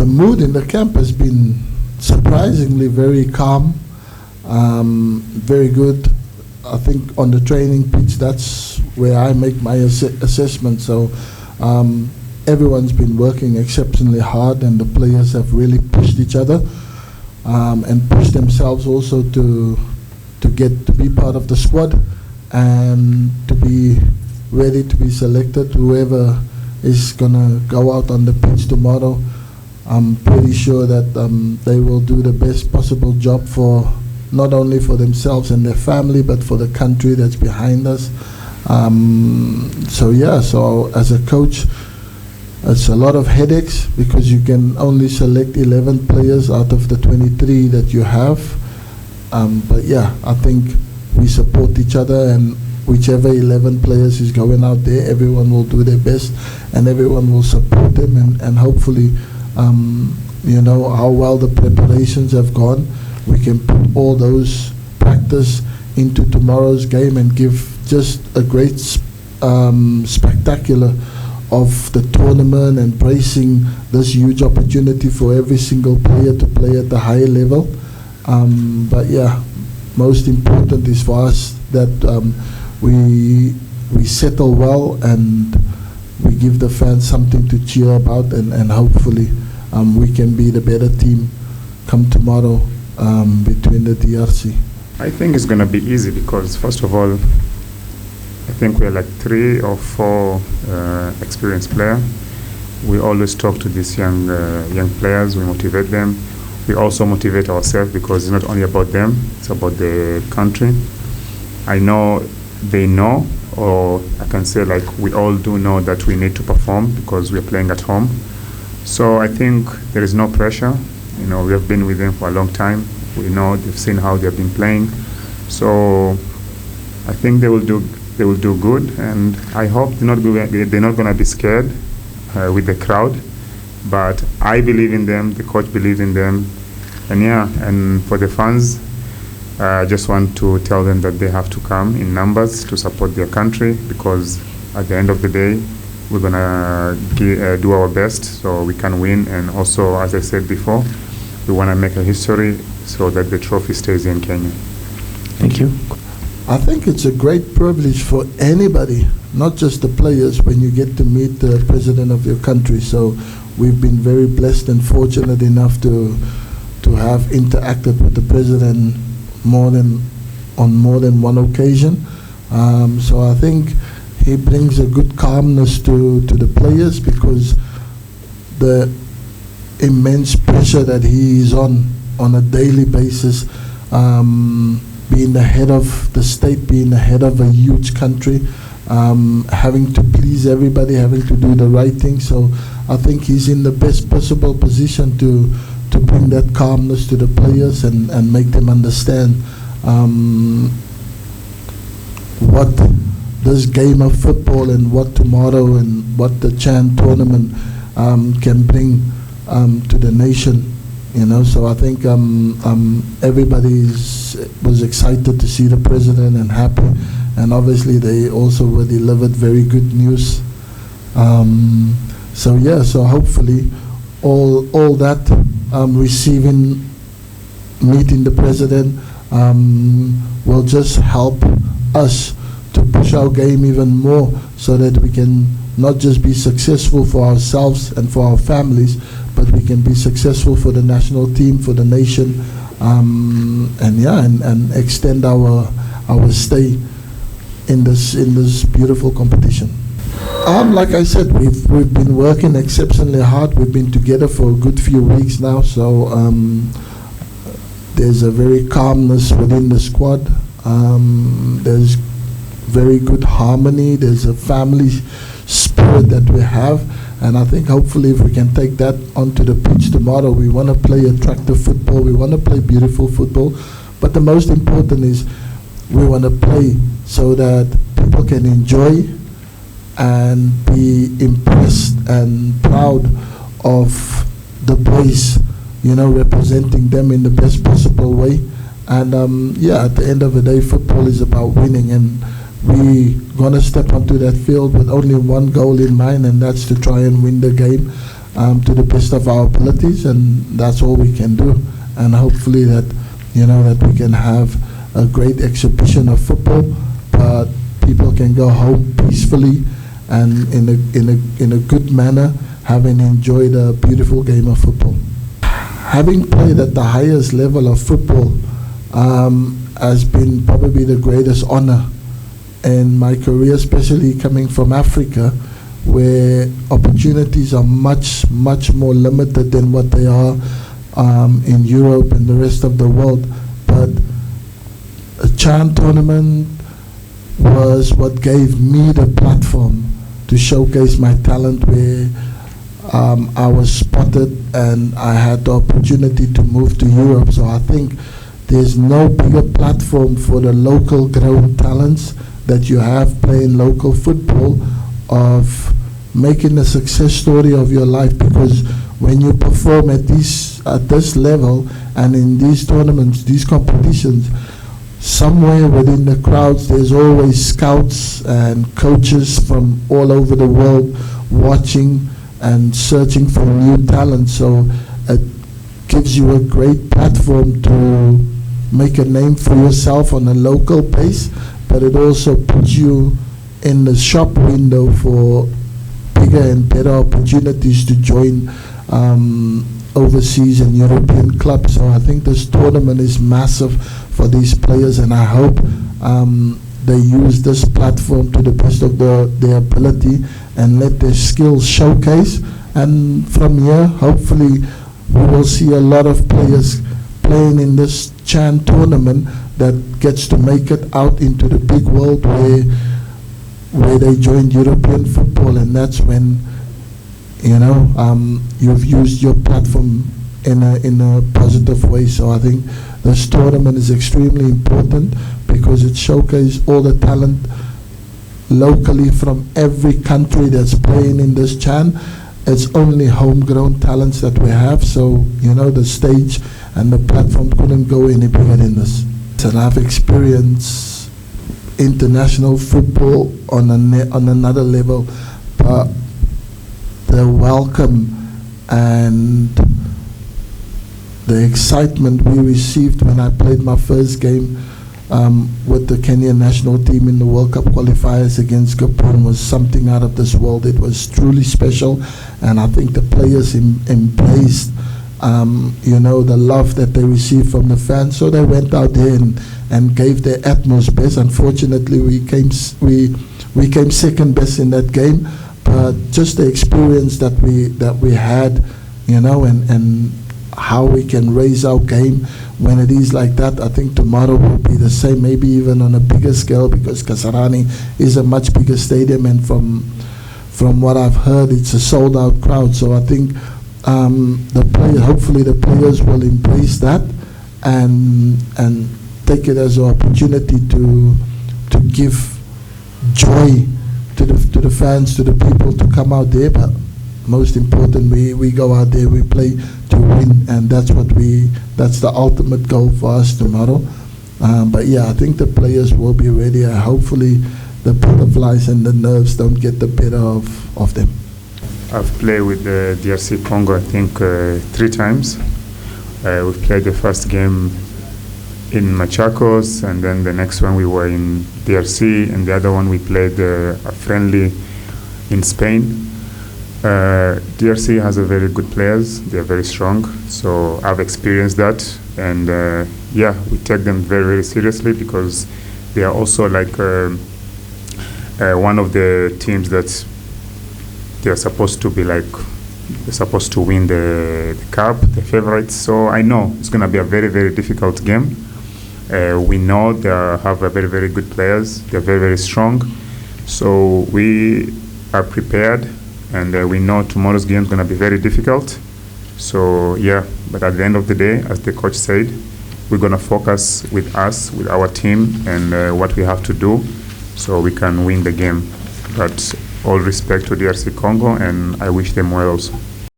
the mood in the camp has been surprisingly very calm, very good. I think on the training pitch, that's where I make my assessment. So everyone's been working exceptionally hard, and the players have really pushed each other and pushed themselves also to get to be part of the squad and to be ready to be selected. Whoever is gonna go out on the pitch tomorrow, I'm pretty sure that they will do the best possible job for not only for themselves and their family, but for the country that's behind us. So as a coach, it's a lot of headaches because you can only select 11 players out of the 23 that you have. But yeah, I think we support each other, and whichever 11 players is going out there, everyone will do their best and everyone will support them, and hopefully, how well the preparations have gone, we can put all those practice into tomorrow's game and give just a great spectacular of the tournament, embracing this huge opportunity for every single player to play at the higher level. But yeah, most important is for us that we settle well and we give the fans something to cheer about, and hopefully we can be the better team come tomorrow between the DRC. I think it's going to be easy because, first of all, I think we're like 3 or 4 experienced players. We always talk to these young players, we motivate them. We also motivate ourselves because it's not only about them, it's about the country. I know they know, or I can say like we all do know that we need to perform because we're playing at home. So I think there is no pressure. We have been with them for a long time. We know they've seen how they've been playing. So I think they will do good, and I hope they're not going to be scared with the crowd. But I believe in them, the coach believes in them, and for the fans, I just want to tell them that they have to come in numbers to support their country, because at the end of the day, we're going to do our best so we can win. And also, as I said before, we want to make a history so that the trophy stays in Kenya. Thank you. I think it's a great privilege for anybody, not just the players, when you get to meet the president of your country. So we've been very blessed and fortunate enough to have interacted with the president on more than one occasion. So I think he brings a good calmness to the players, because the immense pressure that he is on a daily basis, being the head of the state, being the head of a huge country, having to please everybody, having to do the right thing. So I think he's in the best possible position to bring that calmness to the players and make them understand what this game of football and what tomorrow and what the Chan tournament can bring to the nation. So I think everybody was excited to see the president and happy, and obviously they also were delivered very good news. So hopefully all that meeting the president will just help us to push our game even more, so that we can not just be successful for ourselves and for our families, but we can be successful for the national team, for the nation, and extend our stay in this beautiful competition. Like I said, we've been working exceptionally hard. We've been together for a good few weeks now, so there's a very calmness within the squad. There's very good harmony. There's a family spirit that we have, and I think hopefully if we can take that onto the pitch tomorrow, we want to play attractive football, we want to play beautiful football, but the most important is we want to play so that people can enjoy and be impressed and proud of the boys, representing them in the best possible way. And at the end of the day, football is about winning, and we're going to step onto that field with only one goal in mind, and that's to try and win the game. to the best of our abilities, and that's all we can do. And hopefully that, that we can have a great exhibition of football, but people can go home peacefully and in a good manner, having enjoyed a beautiful game of football. Having played at the highest level of football has been probably the greatest honor in my career, especially coming from Africa, where opportunities are much, much more limited than what they are in Europe and the rest of the world. But a CHAN tournament was what gave me the platform to showcase my talent, where I was spotted and I had the opportunity to move to Europe. So I think there's no bigger platform for the local grown talents that you have playing local football, of making a success story of your life. Because when you perform at this level and in these tournaments, these competitions, somewhere within the crowds there's always scouts and coaches from all over the world watching and searching for new talent. So it gives you a great platform to make a name for yourself on a local base, but it also puts you in the shop window for bigger and better opportunities to join overseas and European clubs. So I think this tournament is massive for these players, and I hope they use this platform to the best of their ability and let their skills showcase. And from here, hopefully, we will see a lot of players playing in this CHAN tournament that gets to make it out into the big world where they join European football, and that's when you've used your platform in a positive way. So I think this tournament is extremely important because it showcases all the talent locally from every country that's playing in this CHAN. It's only homegrown talents that we have, so the stage and the platform couldn't go any bigger than this. And I've experienced international football on another level, but the welcome and the excitement we received when I played my first game with the Kenyan national team in the World Cup qualifiers against Gabon was something out of this world. It was truly special, and I think the players embraced the love that they received from the fans. So they went out there and gave their utmost best. Unfortunately, we came second best in that game, but just the experience that we had, and how we can raise our game when it is like that. I think tomorrow will be the same, maybe even on a bigger scale, because Kasarani is a much bigger stadium, and from what I've heard, it's a sold-out crowd. So I think hopefully the players will embrace that and take it as an opportunity to give joy to the fans, to the people, to come out there. But most important, we go out there, we play to win, and that's the ultimate goal for us tomorrow. But yeah, I think the players will be ready. Hopefully the butterflies and the nerves don't get the better of them. I've played with the DRC Congo, I think 3 times. We've played the first game in Machakos, and then the next one we were in DRC, and the other one we played a friendly in Spain. DRC has a very good players. They're very strong. So I've experienced that, and we take them very, very seriously, because they are also like one of the teams that they're supposed to be like, they're supposed to win the cup, the favorites. So I know it's going to be a very, very difficult game. We know they have a very, very good players. They're very, very strong. So we are prepared, and we know tomorrow's game is going to be very difficult. So yeah, but at the end of the day, as the coach said, we're going to focus with our team, and what we have to do so we can win the game. But all respect to DRC Congo, and I wish them well also.